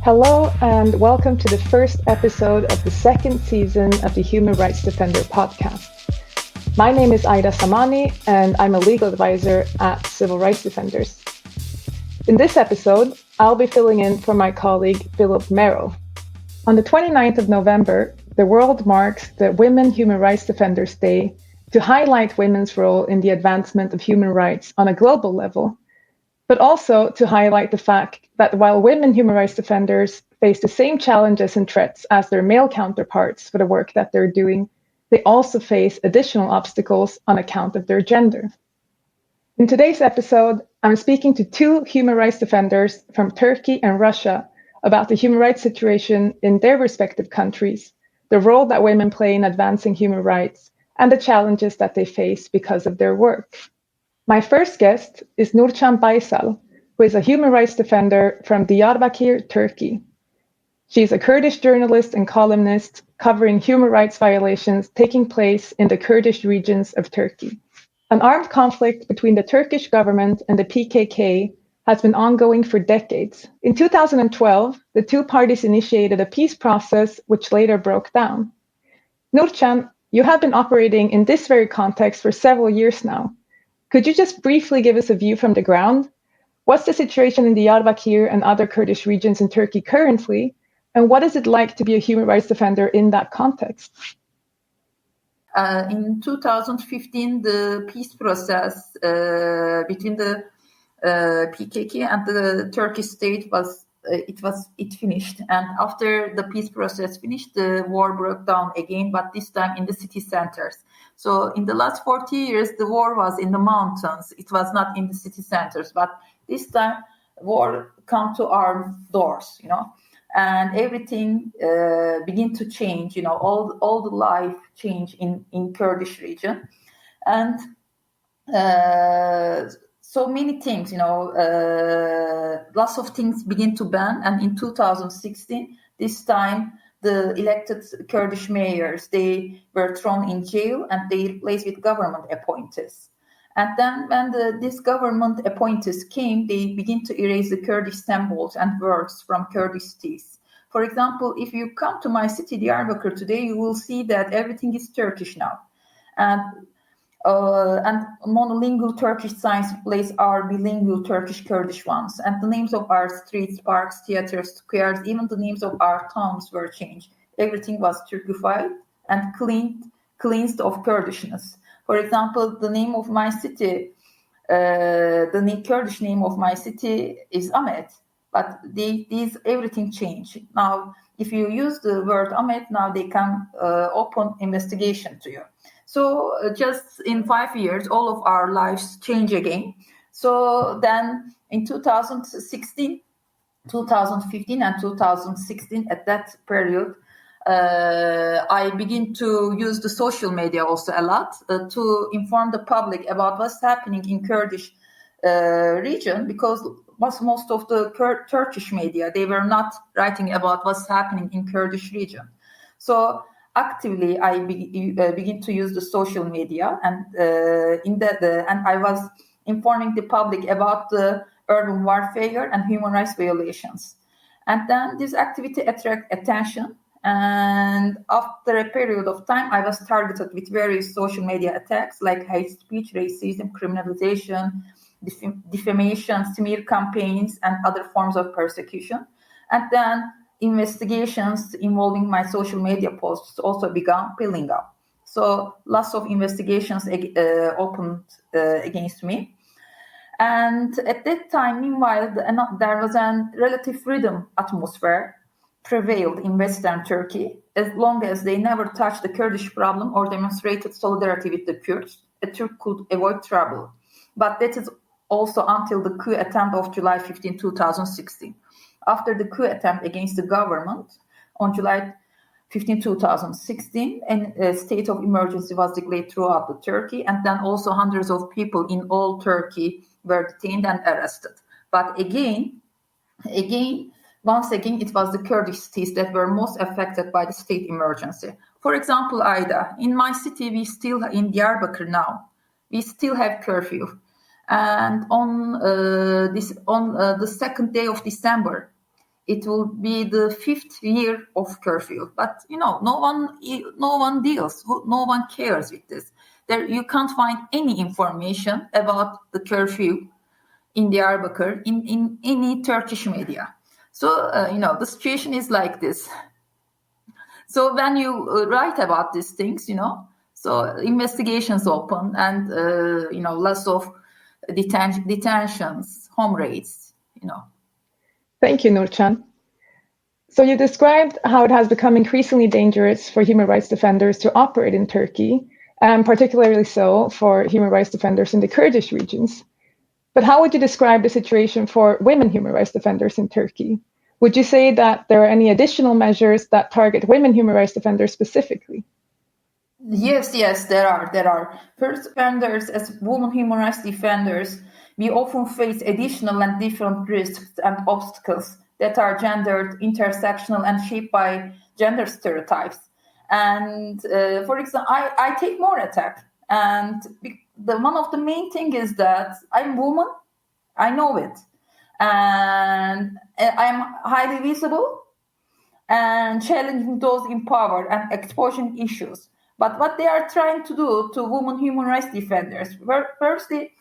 Hello, and welcome to the first episode of the second season of the Human Rights Defender podcast. My name is Aida Samani, and I'm a legal advisor at Civil Rights Defenders. In this episode, I'll be filling in for my colleague Philip Merrill. On the 29th of November, the world marks the Women Human Rights Defenders Day to highlight women's role in the advancement of human rights on a global level, but also to highlight the fact that while women human rights defenders face the same challenges and threats as their male counterparts for the work that they're doing, they also face additional obstacles on account of their gender. In today's episode, I'm speaking to two human rights defenders from Turkey and Russia about the human rights situation in their respective countries, the role that women play in advancing human rights, and the challenges that they face because of their work. My first guest is Nurcan Baysal, who is a human rights defender from Diyarbakir, Turkey. She's a Kurdish journalist and columnist covering human rights violations taking place in the Kurdish regions of Turkey. An armed conflict between the Turkish government and the PKK has been ongoing for decades. In 2012, the two parties initiated a peace process which later broke down. Nurcan, you have been operating in this very context for several years now. Could you just briefly give us a view from the ground? What's the situation in Diyarbakir and other Kurdish regions in Turkey currently? And what is it like to be a human rights defender in that context? In 2015, the peace process between the PKK and the Turkish state it finished. And after the peace process finished, the war broke down again, but this time in the city centers. So in the last 40 years, the war was in the mountains. It was not in the city centers. But this time, war come to our doors, and everything begin to change. All the life change in Kurdish region, and so many things. Lots of things begin to ban. And in 2016, this time, the elected Kurdish mayors, they were thrown in jail and they replaced with government appointees. And then when these government appointees came, they begin to erase the Kurdish symbols and words from Kurdish cities. For example, if you come to my city, Diyarbakir, today, you will see that everything is Turkish now. And monolingual Turkish signs replace our bilingual Turkish-Kurdish ones. And the names of our streets, parks, theaters, squares, even the names of our towns were changed. Everything was Turkified and cleansed of Kurdishness. For example, the name of my city, the Kurdish name of my city is Ahmet. But these everything changed. Now, if you use the word Ahmet, now they can open investigation to you. So just in 5 years, all of our lives change again. So then in 2016, 2015 and 2016, at that period, I begin to use the social media also a lot to inform the public about what's happening in Kurdish region, because most of the Turkish media, they were not writing about what's happening in Kurdish region. So actively, I begin to use the social media, and and I was informing the public about the urban warfare and human rights violations. And then this activity attract attention. And after a period of time, I was targeted with various social media attacks like hate speech, racism, criminalization, defamation, smear campaigns, and other forms of persecution. And then investigations involving my social media posts also began piling up. So lots of investigations opened against me. And at that time, meanwhile, there was a relative freedom atmosphere prevailed in Western Turkey, as long as they never touched the Kurdish problem or demonstrated solidarity with the Kurds. A Turk could avoid trouble. But that is also until the coup attempt of July 15, 2016. After the coup attempt against the government on July 15, 2016, a state of emergency was declared throughout the Turkey, and then also hundreds of people in all Turkey were detained and arrested. But once again, it was the Kurdish cities that were most affected by the state emergency. For example, Aida, in my city, in Diyarbakir now, we still have curfew. And on the second day of December, it will be the 5th year of curfew. But no one deals, no one cares with this. There you can't find any information about the curfew in Diyarbakir in any Turkish media. So the situation is like this. So when you write about these things, so investigations open and lots of detentions, home raids, Thank you, Nurcan. So you described how it has become increasingly dangerous for human rights defenders to operate in Turkey, and particularly so for human rights defenders in the Kurdish regions. But how would you describe the situation for women human rights defenders in Turkey? Would you say that there are any additional measures that target women human rights defenders specifically? Yes, there are. First, defenders as women human rights defenders, we often face additional and different risks and obstacles that are gendered, intersectional, and shaped by gender stereotypes. And for example, I take more attack, and one of the main thing is that I'm woman, I know it, and I'm highly visible and challenging those in power and exposing issues. But what they are trying to do to women human rights defenders, firstly,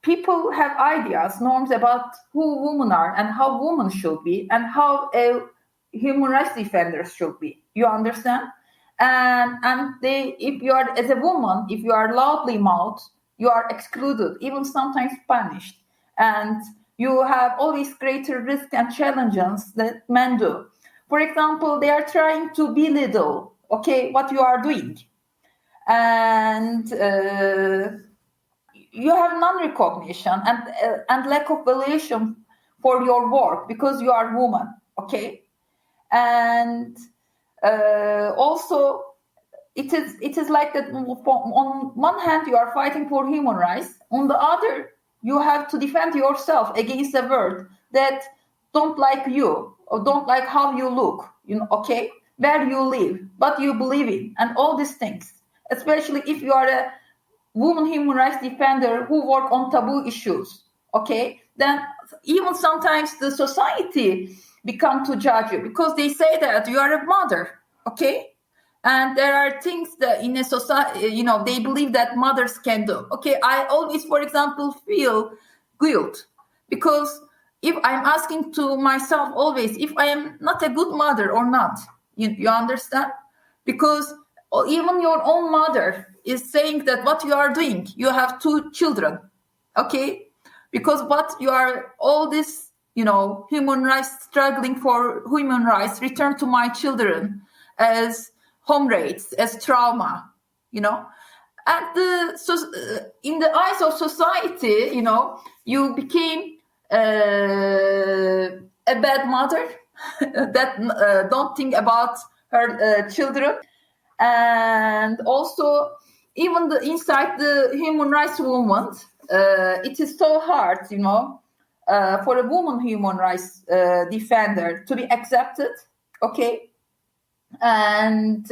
people have ideas, norms about who women are and how women should be and how a human rights defender should be. You understand? And if you are, as a woman, if you are loudly mouthed, you are excluded, even sometimes punished. And you have always greater risks and challenges that men do. For example, they are trying to belittle, what you are doing. And you have non-recognition and lack of valuation for your work because you are woman, And also, it is like that. On one hand, you are fighting for human rights. On the other, you have to defend yourself against a world that don't like you or don't like how you look, where you live, what you believe in, and all these things. Especially if you are a woman human rights defender who work on taboo issues, then even sometimes the society become to judge you because they say that you are a mother, and there are things that in a society, they believe that mothers can do. I always, for example, feel guilt because if I'm asking to myself always if I am not a good mother or not, you understand? Because even your own mother is saying that what you are doing, you have 2 children, because what you are, all this, human rights, struggling for human rights, return to my children as home raids, as trauma, and in the eyes of society, you became a bad mother that don't think about her children. And also, even inside the human rights movement, it is so hard, for a woman human rights defender to be accepted, and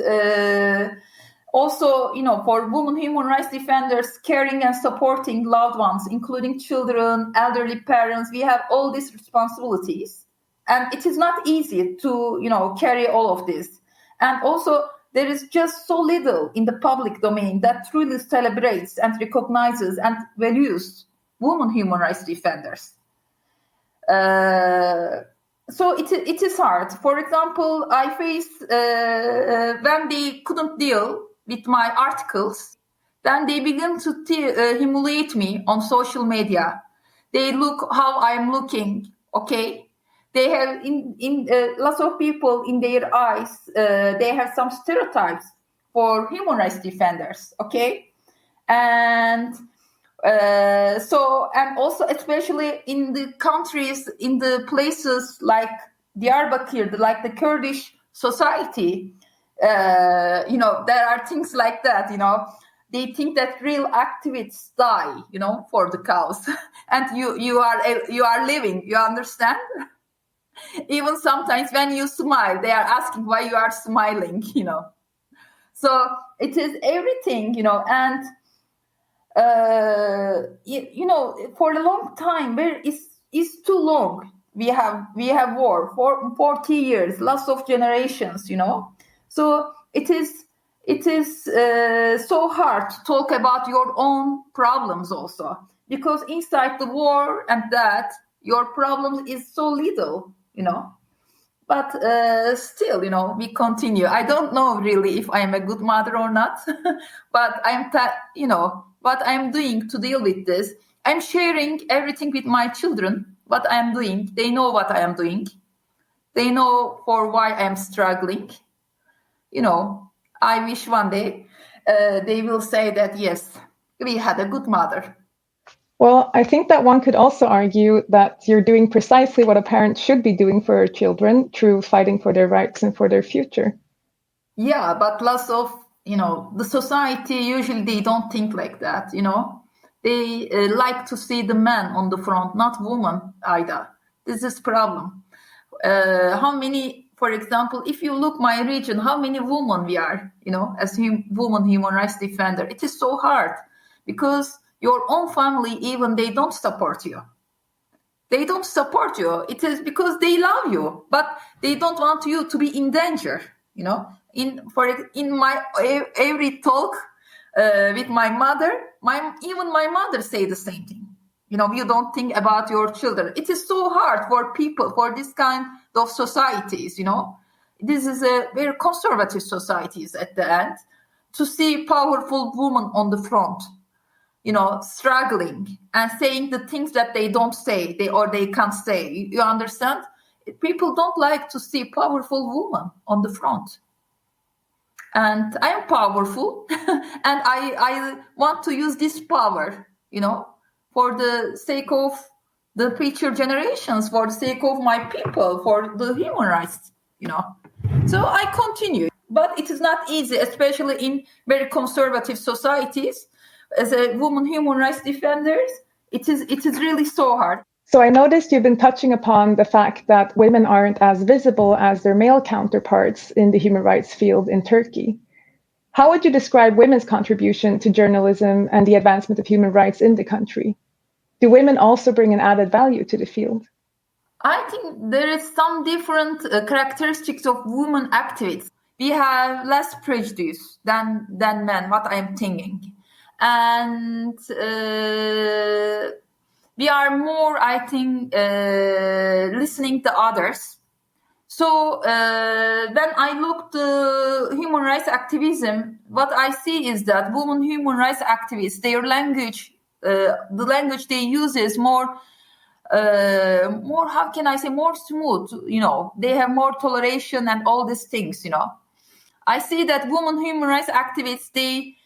also, for women human rights defenders, caring and supporting loved ones, including children, elderly parents, we have all these responsibilities. And it is not easy to, carry all of this. And also, there is just so little in the public domain that truly celebrates and recognizes and values women human rights defenders. So it is hard. For example, I faced when they couldn't deal with my articles, then they began to humiliate me on social media. They look how I'm looking, They have in lots of people in their eyes, they have some stereotypes for human rights defenders, And and also especially in the countries, in the places like Diyarbakir, like the Kurdish society, there are things like that, They think that real activists die, for the cause, and you are living. You understand? Even sometimes when you smile, they are asking why you are smiling, So it is everything, and for a long time, where is too long. We have war for 40 years, lots of generations, So it is so hard to talk about your own problems also, because inside the war and that, your problems is so little, But still, we continue. I don't know really if I am a good mother or not, but what I'm doing to deal with this. I'm sharing everything with my children, what I am doing. They know what I am doing. They know for why I'm struggling. I wish one day they will say that, yes, we had a good mother. Well, I think that one could also argue that you're doing precisely what a parent should be doing for her children through fighting for their rights and for their future. Yeah, but lots of, the society, usually they don't think like that, They like to see the man on the front, not woman, Ida. This is problem. How many, for example, if you look my region, how many women we are, as women human rights defender, it is so hard because your own family, even they don't support you. They don't support you. It is because they love you, but they don't want you to be in danger, In my every talk with my mother, even my mother say the same thing. You don't think about your children. It is so hard for people, for this kind of societies, This is a very conservative societies at the end, to see powerful women on the front, struggling and saying the things that they don't say, they can't say. You understand? People don't like to see powerful women on the front. And I am powerful, and I want to use this power, for the sake of the future generations, for the sake of my people, for the human rights, So I continue. But it is not easy, especially in very conservative societies. As a woman human rights defenders, it is really so hard. So I noticed you've been touching upon the fact that women aren't as visible as their male counterparts in the human rights field in Turkey. How would you describe women's contribution to journalism and the advancement of human rights in the country? Do women also bring an added value to the field? I think there is some different characteristics of women activists. We have less prejudice than men, what I'm thinking. And we are more, I think, listening to others. So when I look to human rights activism, what I see is that women human rights activists, their language, the language they use is more, how can I say, more smooth, they have more toleration and all these things, I see that women human rights activists, they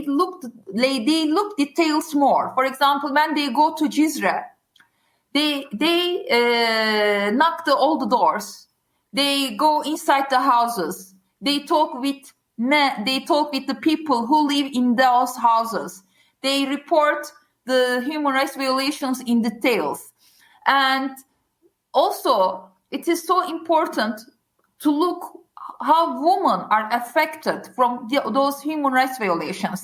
look details more. For example, when they go to Jizre, they knock all the doors. They go inside the houses. They talk with men. They talk with the people who live in those houses. They report the human rights violations in details. And also, it is so important to look how women are affected from those human rights violations.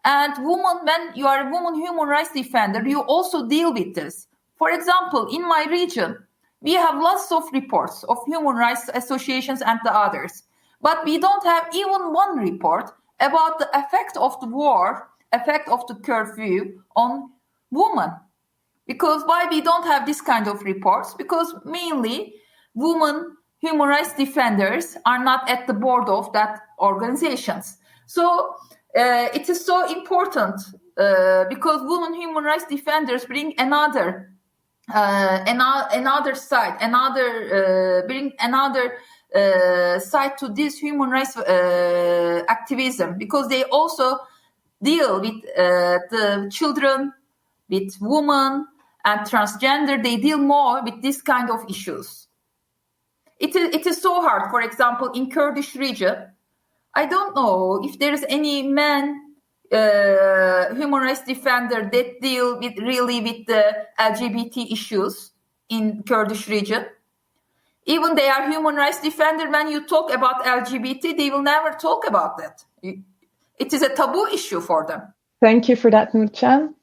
And when you are a woman human rights defender, you also deal with this. For example, in my region, we have lots of reports of human rights associations and the others. But we don't have even one report about the effect of the war, effect of the curfew on women. Because why we don't have this kind of reports? Because mainly women human rights defenders are not at the board of that organizations. So it is so important because women human rights defenders bring another side, bring another side to this human rights activism, because they also deal with the children, with women and transgender. They deal more with this kind of issues. It is so hard. For example, in Kurdish region, I don't know if there is any man human rights defender that deal with the LGBT issues in Kurdish region. Even they are human rights defender. When you talk about LGBT, they will never talk about that. It is a taboo issue for them. Thank you for that, Nurcan.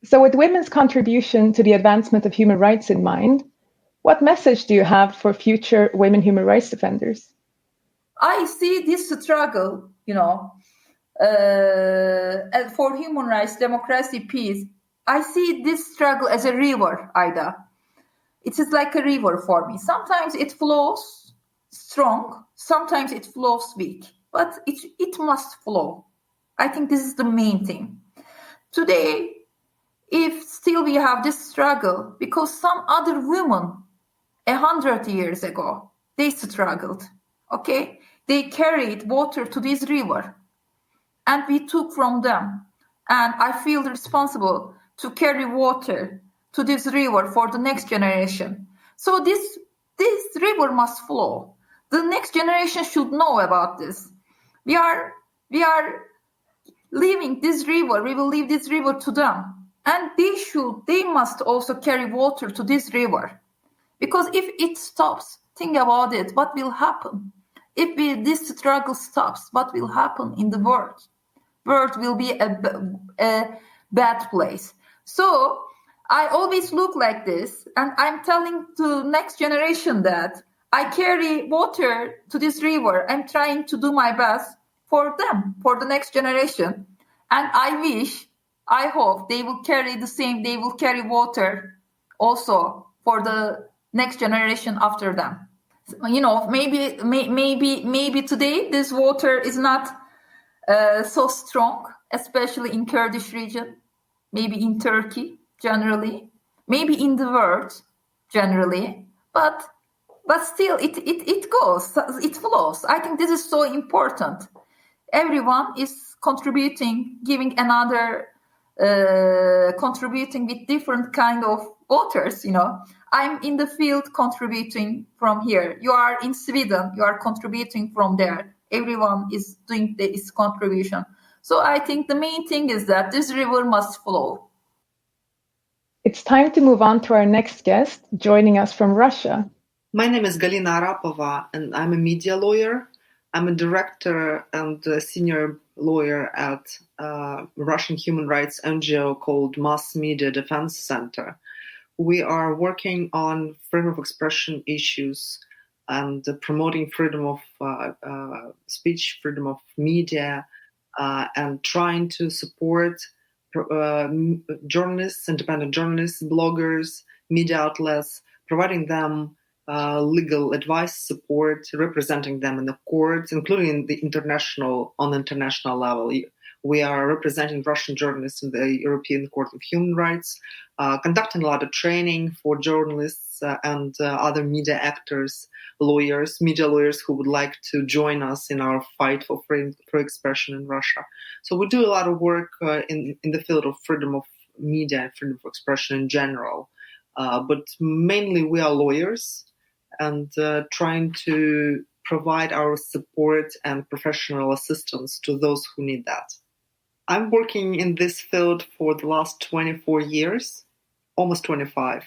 So with women's contribution to the advancement of human rights in mind, what message do you have for future women human rights defenders? I see this struggle, for human rights, democracy, peace. I see this struggle as a river, Aida. It is like a river for me. Sometimes it flows strong, sometimes it flows weak, but it must flow. I think this is the main thing. Today, if still we have this struggle, because some other women 100 years ago, they struggled, okay? They carried water to this river, and we took from them. And I feel responsible to carry water to this river for the next generation. So this river must flow. The next generation should know about this. We are leaving this river. We will leave this river to them, and they must also carry water to this river. Because if it stops, think about it. What will happen if this struggle stops? What will happen in the world? World will be a bad place. So I always look like this, and I'm telling to next generation that I carry water to this river. I'm trying to do my best for them, for the next generation. And I hope they will carry the same, they will carry water also for the next generation after them. Maybe today this water is not so strong, especially in Kurdish region, maybe in Turkey generally, maybe in the world generally, but still it goes, it flows. I think this is so important. Everyone is contributing, giving another, contributing with different kind of waters, I'm in the field contributing from here. You are in Sweden, you are contributing from there. Everyone is doing this contribution. So I think the main thing is that this river must flow. It's time to move on to our next guest, joining us from Russia. My name is Galina Arapova, and I'm a media lawyer. I'm a director and a senior lawyer at a Russian human rights NGO called Mass Media Defense Center. We are working on freedom of expression issues and promoting freedom of speech, freedom of media, and trying to support journalists, independent journalists, bloggers, media outlets, providing them legal advice, support, representing them in the courts, including on international level. We are representing Russian journalists in the European Court of Human Rights, conducting a lot of training for journalists and other media actors, media lawyers who would like to join us in our fight for freedom for expression in Russia. So we do a lot of work in the field of freedom of media and freedom of expression in general. But mainly we are lawyers and trying to provide our support and professional assistance to those who need that. I'm working in this field for the last 24 years, almost 25.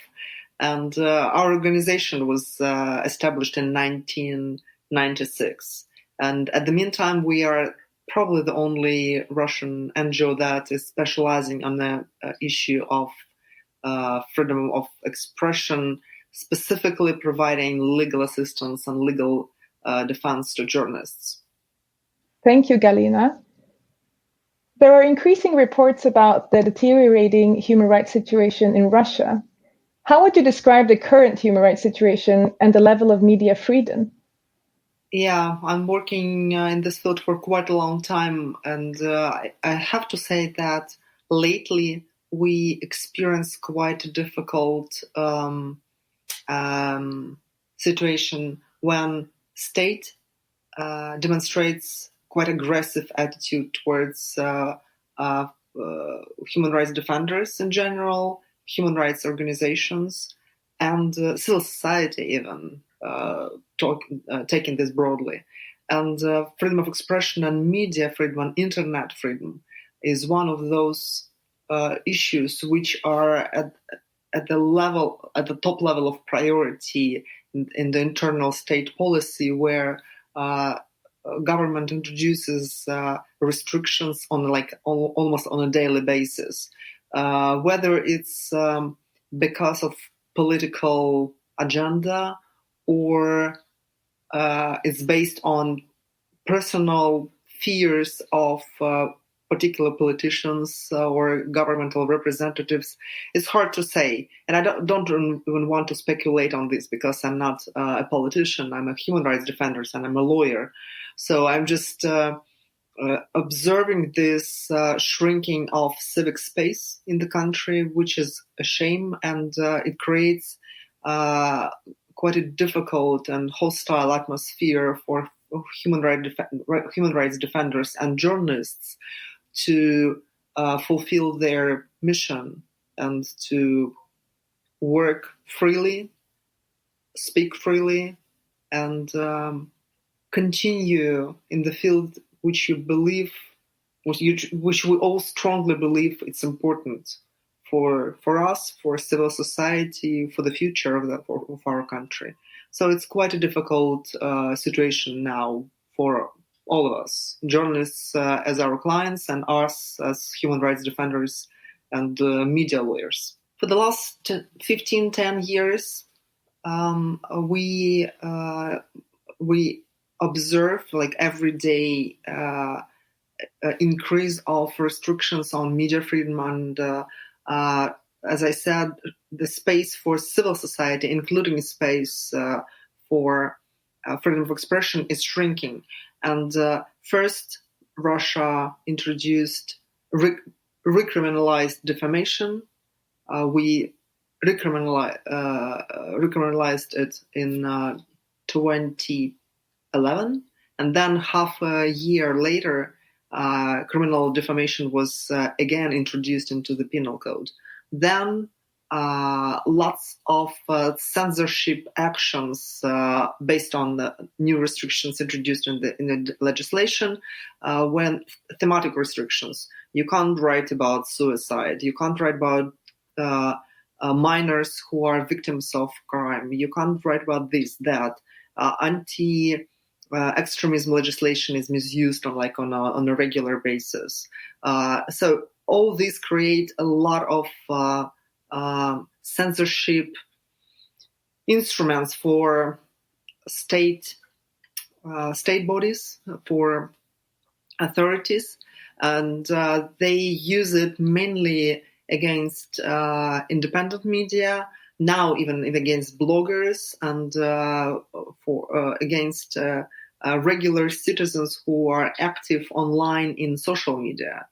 And our organization was established in 1996. And at the meantime, we are probably the only Russian NGO that is specializing on the issue of freedom of expression, specifically providing legal assistance and legal defense to journalists. Thank you, Galina. There are increasing reports about the deteriorating human rights situation in Russia. How would you describe the current human rights situation and the level of media freedom? Yeah, I'm working in this field for quite a long time, and I have to say that lately we experience quite a difficult situation when state demonstrates quite aggressive attitude towards human rights defenders in general, human rights organizations, and civil society even, taking this broadly. And freedom of expression and media freedom and internet freedom is one of those issues which are at the top level of priority in the internal state policy, where government introduces restrictions on almost on a daily basis, whether it's because of political agenda or it's based on personal fears of particular politicians or governmental representatives. It's hard to say, and I don't even want to speculate on this because I'm not a politician. I'm a human rights defender and I'm a lawyer, so I'm just observing this shrinking of civic space in the country, which is a shame, and it creates quite a difficult and hostile atmosphere for human rights defenders and journalists to fulfill their mission and to work freely, speak freely, and continue in the field which you believe, which we all strongly believe it's important for us, for civil society, for the future of our country. So it's quite a difficult situation now for all of us, journalists as our clients and us as human rights defenders and media lawyers. For the last 10 years, we observe everyday increase of restrictions on media freedom, and as I said, the space for civil society, including space for freedom of expression, is shrinking. And first, Russia introduced recriminalized defamation. We recriminalized it in 2011, and then half a year later, criminal defamation was again introduced into the penal code. Then lots of censorship actions based on the new restrictions introduced in the legislation, when thematic restrictions. You can't write about suicide. You can't write about minors who are victims of crime. You can't write about this, that. Extremism legislation is misused on a regular basis. So all these create a lot of censorship instruments for state bodies, for authorities, and they use it mainly against independent media, now even against bloggers, and against regular citizens who are active online in social media,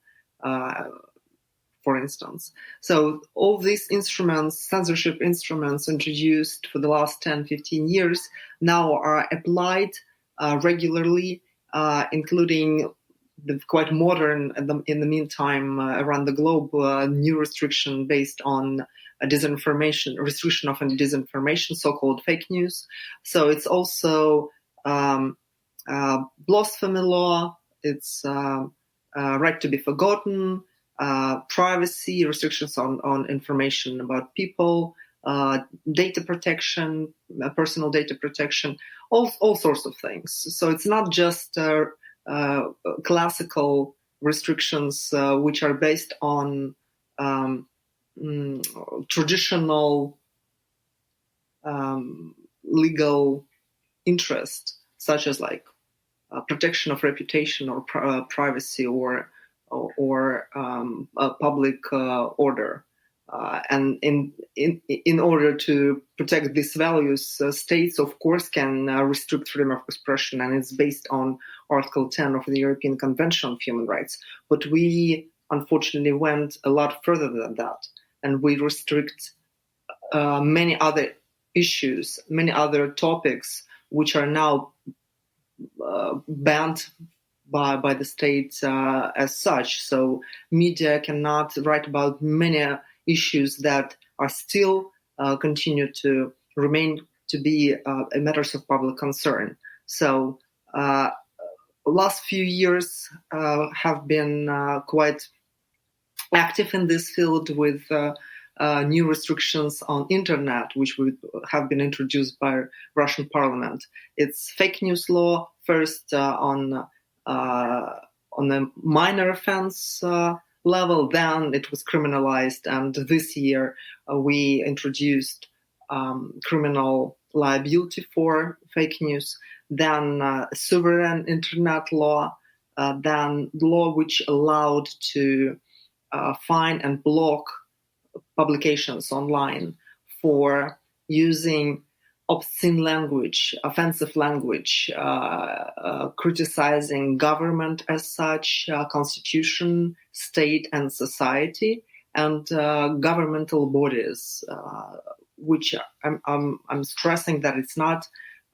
for instance. So all these instruments, censorship instruments introduced for the last 10-15 years, now are applied regularly, including the quite modern, in the meantime, around the globe, new restriction based on disinformation, restriction of disinformation, so-called fake news. So it's also blasphemy law, it's right to be forgotten, privacy, restrictions on information about people, data protection, personal data protection, all sorts of things. So it's not just classical restrictions which are based on traditional legal interest, such as protection of reputation or privacy or public order. And in order to protect these values, states, of course, can restrict freedom of expression, and it's based on Article 10 of the European Convention on Human Rights. But we, unfortunately, went a lot further than that, and we restrict many other issues, many other topics, which are now banned by the state as such. So media cannot write about many issues that are still continue to remain to be matters of public concern. So last few years have been quite active in this field with new restrictions on internet, which have been introduced by Russian parliament. It's fake news law, first on a minor offense level, then it was criminalized, and this year we introduced criminal liability for fake news, then sovereign internet law, then law which allowed to fine and block publications online for using obscene language, offensive language, criticizing government as such, constitution, state and society, and governmental bodies, which I'm stressing that it's not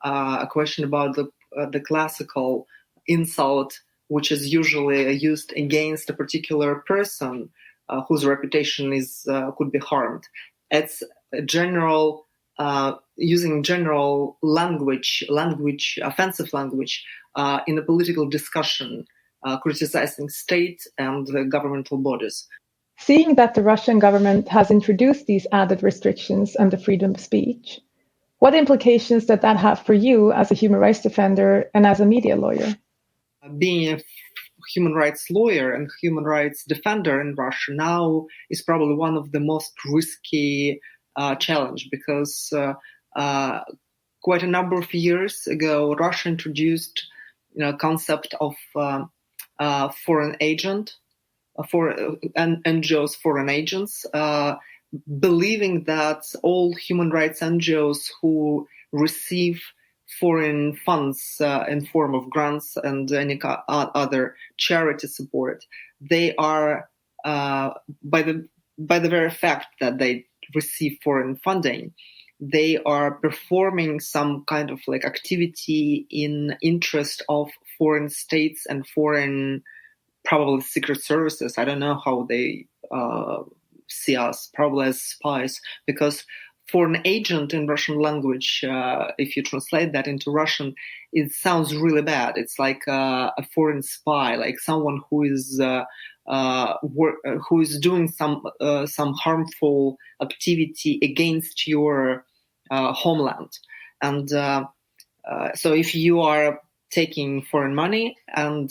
a question about the classical insult, which is usually used against a particular person whose reputation could be harmed. It's a general using general language, offensive language, in a political discussion, criticizing state and the governmental bodies. Seeing that the Russian government has introduced these added restrictions on the freedom of speech, what implications did that have for you as a human rights defender and as a media lawyer? Being a human rights lawyer and human rights defender in Russia now is probably one of the most risky challenge, because quite a number of years ago, Russia introduced concept of foreign agent, for NGOs, foreign agents, believing that all human rights NGOs who receive foreign funds in form of grants and any other charity support, they are by the very fact that they receive foreign funding, they are performing some kind of activity in interest of foreign states and foreign, probably secret services. I don't know how they see us, probably as spies, because foreign agent in Russian language, if you translate that into Russian, it sounds really bad. It's like a foreign spy, like someone who is doing some harmful activity against your homeland. And so if you are taking foreign money and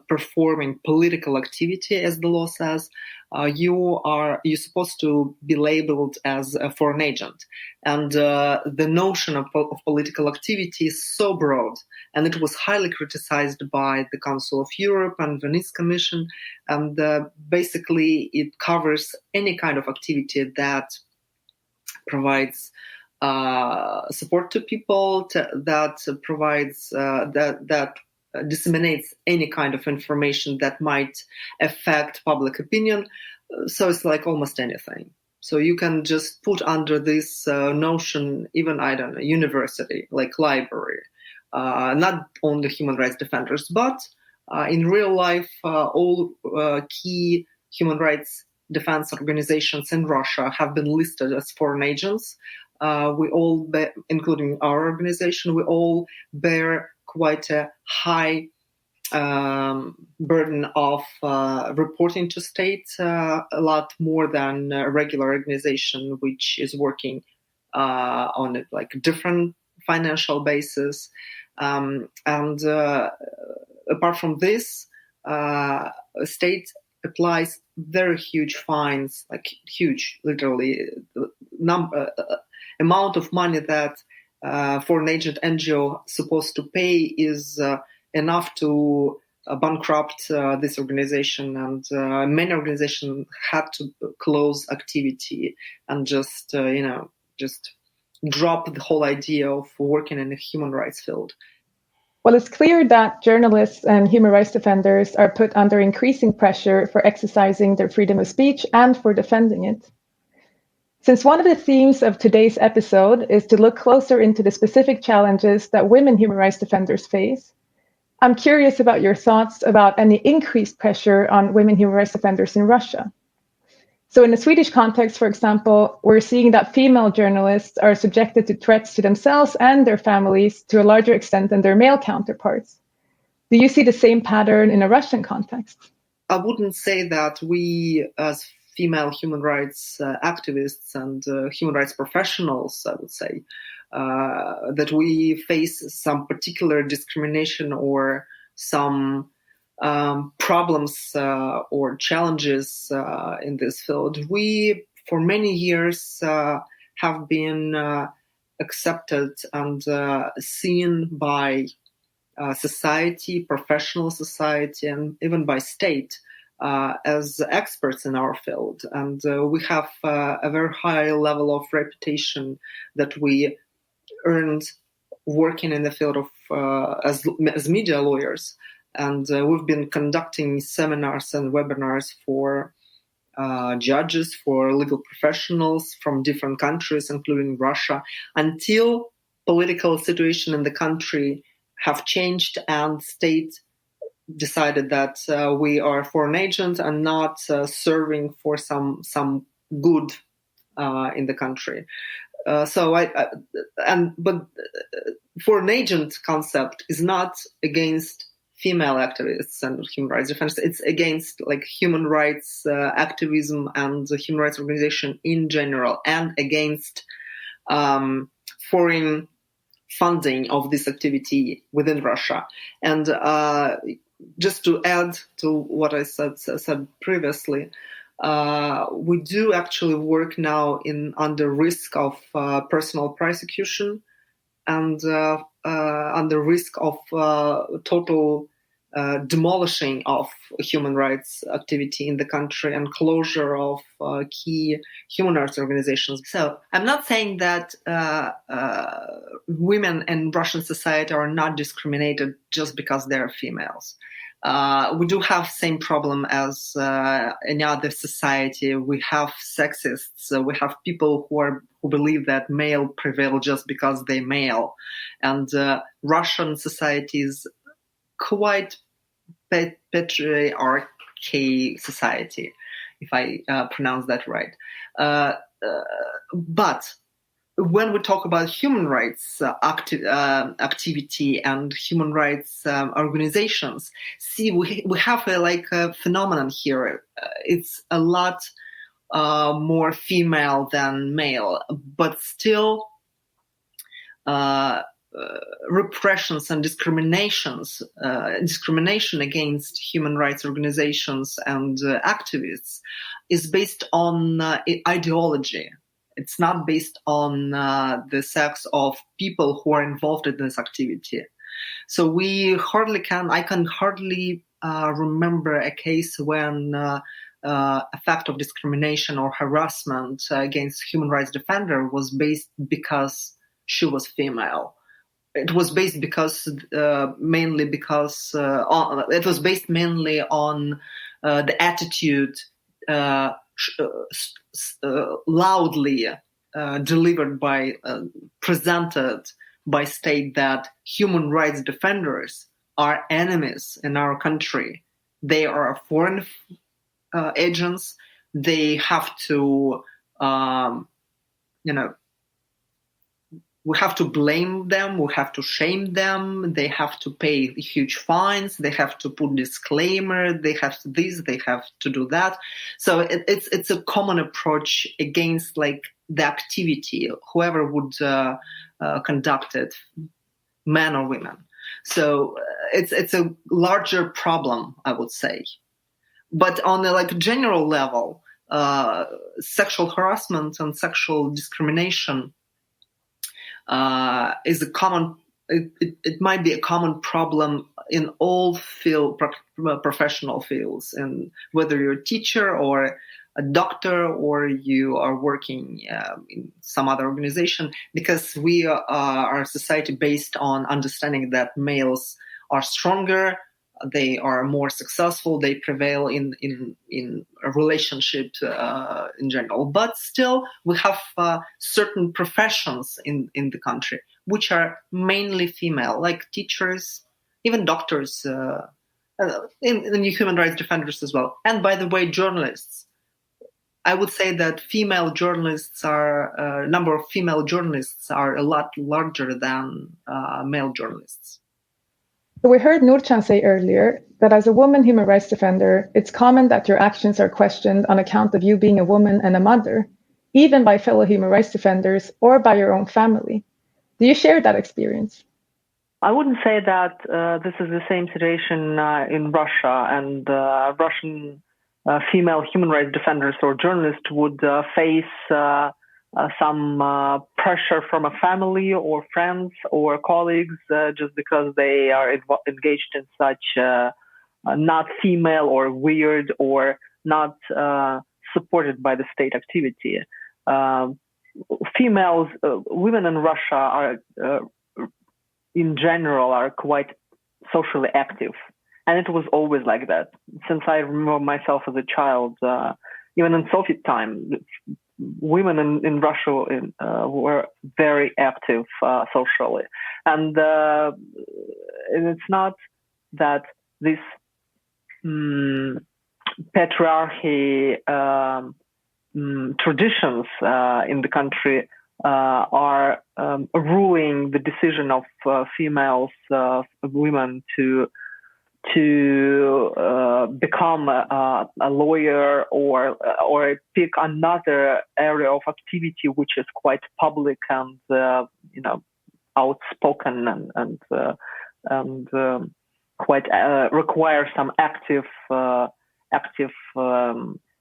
performing political activity, as the law says, you're supposed to be labeled as a foreign agent. And the notion of political activity is so broad, and it was highly criticized by the Council of Europe and Venice Commission. And basically, it covers any kind of activity that provides support to people, that provides that disseminates any kind of information that might affect public opinion. So it's like almost anything. So you can just put under this notion, even, I don't know, university, like library, not only human rights defenders, but in real life, all key human rights defense organizations in Russia have been listed as foreign agents. We all, including our organization, we all bear quite a high burden of reporting to state, a lot more than a regular organization which is working on a different financial basis. And apart from this, state applies very huge fines, huge, literally, amount of money that foreign agent NGO supposed to pay is enough to bankrupt this organization, and many organizations had to close activity and just drop the whole idea of working in the human rights field. Well, it's clear that journalists and human rights defenders are put under increasing pressure for exercising their freedom of speech and for defending it. Since one of the themes of today's episode is to look closer into the specific challenges that women human rights defenders face, I'm curious about your thoughts about any increased pressure on women human rights defenders in Russia. So in the Swedish context, for example, we're seeing that female journalists are subjected to threats to themselves and their families to a larger extent than their male counterparts. Do you see the same pattern in a Russian context? I wouldn't say that we as female human rights activists and human rights professionals, I would say, that we face some particular discrimination or some problems or challenges in this field. We, for many years, have been accepted and seen by society, professional society, and even by state as experts in our field. And we have a very high level of reputation that we earned working in the field of as media lawyers. And we've been conducting seminars and webinars for judges, for legal professionals from different countries, including Russia, until political situation in the country have changed and state decided that we are foreign agents and not serving for some good in the country. But foreign agent concept is not against female activists and human rights defenders. It's against like human rights activism and the human rights organization in general, and against foreign funding of this activity within Russia. And just to add to what I said previously, we do actually work now under risk of personal prosecution and under risk of total demolishing of human rights activity in the country and closure of key human rights organizations. So I'm not saying that women in Russian society are not discriminated just because they're females. We do have same problem as any other society. We have sexists. We have people who believe that male prevail just because they male, and Russian society is quite patriarchal society, if I pronounce that right. But when we talk about human rights activity and human rights organizations, see, we have a phenomenon here. It's a lot more female than male, but still repressions and discrimination against human rights organizations and activists is based on ideology. It's not based on the sex of people who are involved in this activity. So I can hardly remember a case when a fact of discrimination or harassment against human rights defender was based because she was female. It was based mainly on the attitude loudly delivered presented by state that human rights defenders are enemies in our country. They are foreign agents. They have to, we have to blame them. We have to shame them. They have to pay huge fines. They have to put disclaimer. They have to this. They have to do that. So it's a common approach against the activity, whoever would conduct it, men or women. So it's a larger problem, I would say. But on a general level, sexual harassment and sexual discrimination is a common. It might be a common problem in all professional fields, and whether you're a teacher or a doctor or you are working in some other organization, because we are a society based on understanding that males are stronger, they are more successful, they prevail in a relationship in general. But still, we have certain professions in the country which are mainly female, like teachers, even doctors, in human rights defenders as well. And by the way, journalists. I would say that number of female journalists are a lot larger than male journalists. So we heard Nurcan say earlier that as a woman human rights defender, it's common that your actions are questioned on account of you being a woman and a mother, even by fellow human rights defenders or by your own family. Do you share that experience? I wouldn't say that this is the same situation in Russia, and Russian female human rights defenders or journalists would face some pressure from a family or friends or colleagues just because they are engaged in such not female or weird or not supported by the state activity. Females, women in Russia are in general are quite socially active, and it was always like that since I remember myself as a child. Even in Soviet time, women in Russia were very active socially, and it's not that this patriarchy traditions in the country are ruling the decision of females, women to become a lawyer or pick another area of activity which is quite public and outspoken and quite require some active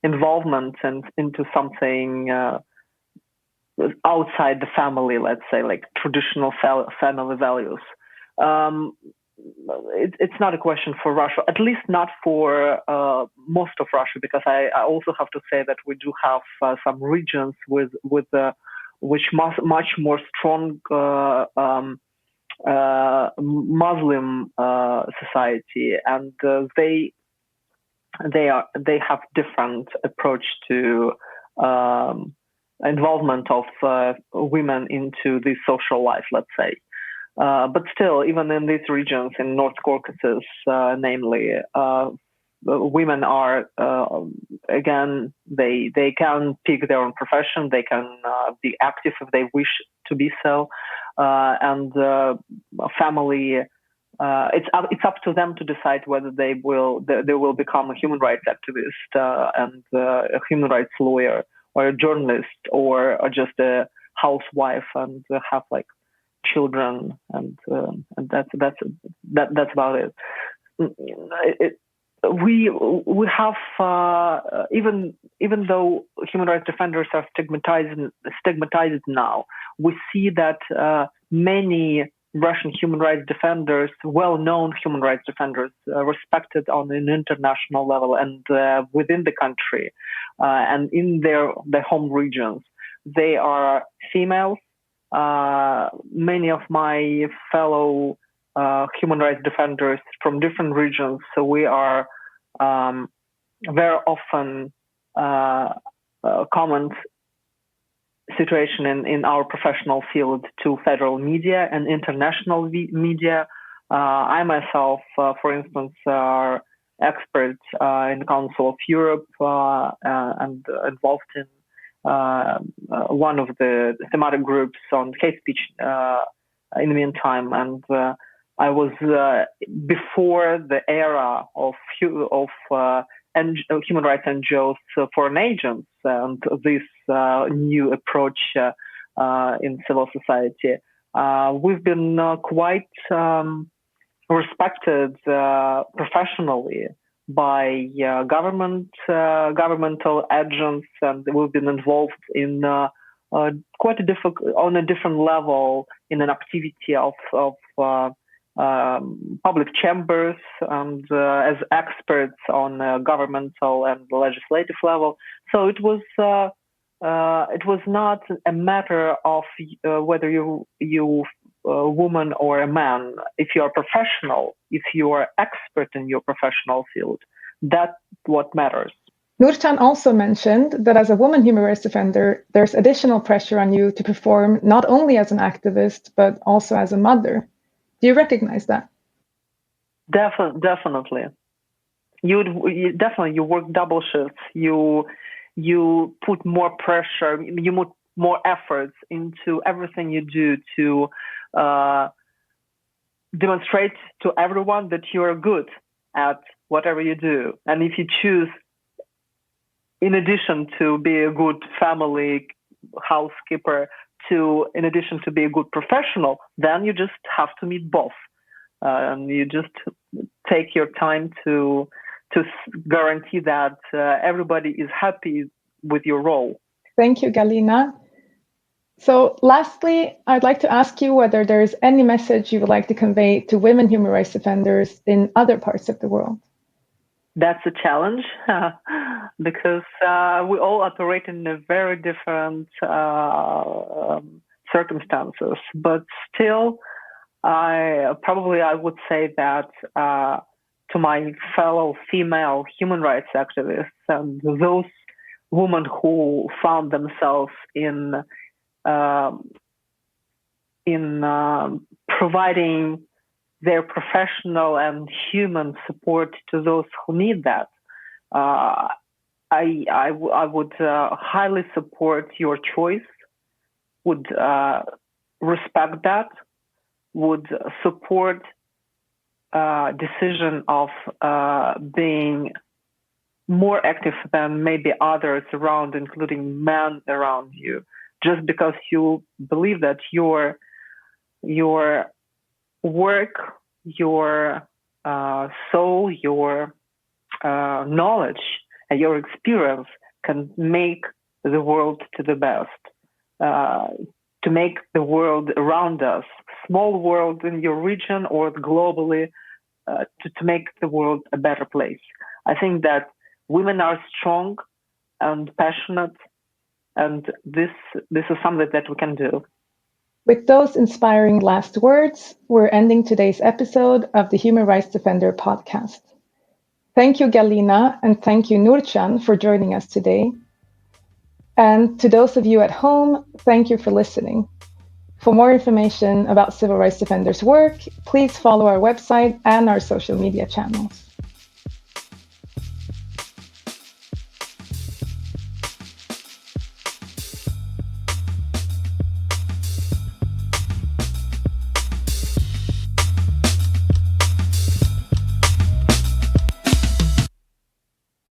involvement and into something outside the family, let's say, like traditional family values. It's not a question for Russia, at least not for most of Russia, because I also have to say that we do have some regions with which much more strong Muslim society, and they have different approach to involvement of women into the social life, let's say. But still, even in these regions, in North Caucasus, namely, women are, again, they can pick their own profession, they can be active if they wish to be so, and family, it's up to them to decide whether they will become a human rights activist and a human rights lawyer or a journalist or just a housewife and have like children and that's about it. We have even though human rights defenders are stigmatized now, we see that many Russian human rights defenders, well-known human rights defenders, respected on an international level and within the country and in their home regions. They are females. Many of my fellow human rights defenders from different regions, so we are very often comment situation in our professional field to federal media and international media. I myself, for instance, are expert in the Council of Europe and involved in one of the thematic groups on hate speech in the meantime. And I was before the era of human rights NGOs, foreign agents, and this new approach in civil society. We've been quite respected professionally by governmental agents, and we've been involved in quite on a different level in an activity of public chambers and as experts on governmental and legislative level. So it was not a matter of whether you a woman or a man. If you are professional, if you are expert in your professional field, that's what matters. Nurcan also mentioned that as a woman human rights defender, there's additional pressure on you to perform not only as an activist, but also as a mother. Do you recognize that? Definitely. You work double shifts. You put more pressure. You put more efforts into everything you do to demonstrate to everyone that you are good at whatever you do. And if you choose, in addition to be a good family housekeeper, in addition to be a good professional, then you just have to meet both. And you just take your time to guarantee that everybody is happy with your role. Thank you, Galina. So lastly, I'd like to ask you whether there is any message you would like to convey to women human rights defenders in other parts of the world. That's a challenge because we all operate in a very different circumstances. But still, I would say that to my fellow female human rights activists and those women who found themselves in providing their professional and human support to those who need that. I would highly support your choice, would respect that, would support decision of being more active than maybe others around, including men around you, just because you believe that your work, your soul, your knowledge, and your experience can make the world to the best, to make the world around us, small world in your region or globally, to make the world a better place. I think that women are strong and passionate, and this is something that we can do. With those inspiring last words, we're ending today's episode of the Human Rights Defender podcast. Thank you, Galina, and thank you, Nurcan, for joining us today. And to those of you at home, thank you for listening. For more information about civil rights defenders' work, please follow our website and our social media channels.